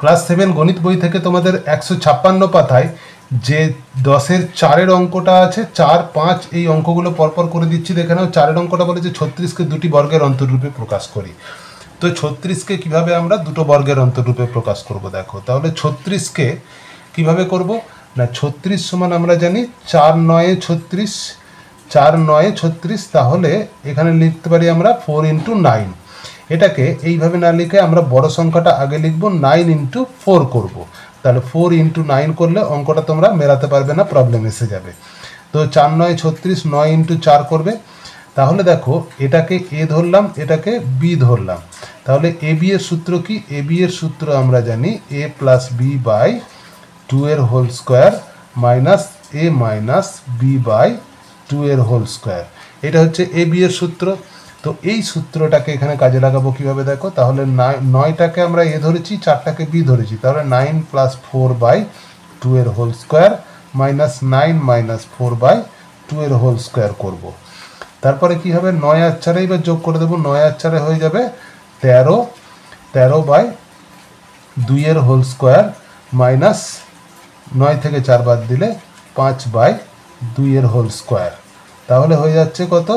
Class 7 গণিত বই থেকে তোমাদের 156 পাতায় যে 10-এর 4-এর অঙ্কটা আছে, 4, 5 এই অঙ্কগুলো পরপর করে দিচ্ছি দেখে নাও। 4-এর অঙ্কটা বলে যে 36কে দুটি বর্গের অন্তরূপে প্রকাশ করি। তো 36কে কিভাবে আমরা দুটো বর্গের অন্তরূপে প্রকাশ করব দেখো। তাহলে 36কে কিভাবে করব না, 36 সমান আমরা জানি 4 9 36, 4 9 36। তাহলে এখানে লিখতে পারি আমরা 4 × 9। এটাকে এইভাবে না লিখে আমরা বড় সংখ্যাটা আগে লিখব, 9 × 4 করব। তাহলে 4 × 9 করলে অঙ্কটা তোমরা মেলাতে পারবে না, প্রবলেম এসে যাবে। তো 4 9 36, 9 × 4 করবে। তাহলে দেখো এটাকে এ ধরলাম, এটাকে বি ধরলাম। তাহলে এ বি এর সূত্র কি? এ বি এর সূত্র আমরা জানি a + b / 2 এর whole square minus a - b / 2 এর হোল স্কোয়ার। এটা হচ্ছে এ বি এর সূত্র। তো এই সূত্রটাকে এখানে কাজে লাগাবো কিভাবে দেখো। তাহলে 9টাকে আমরা এ ধরেছি, 4টাকে বি ধরেছি। তাহলে 9 + 4 / 2 এর হোল স্কোয়ার মাইনাস 9 - 4 / 2 এর হোল স্কোয়ার করবো। তারপরে কি হবে, 9 আর 4 এবার যোগ করে দেবো। 9 আর 4 হয়ে যাবে 13, 13/2 এর হোল স্কোয়ার মাইনাস 9 থেকে 4 বাদ দিলে 5/2 এর হোল স্কোয়ার। তাহলে হয়ে যাচ্ছে কত,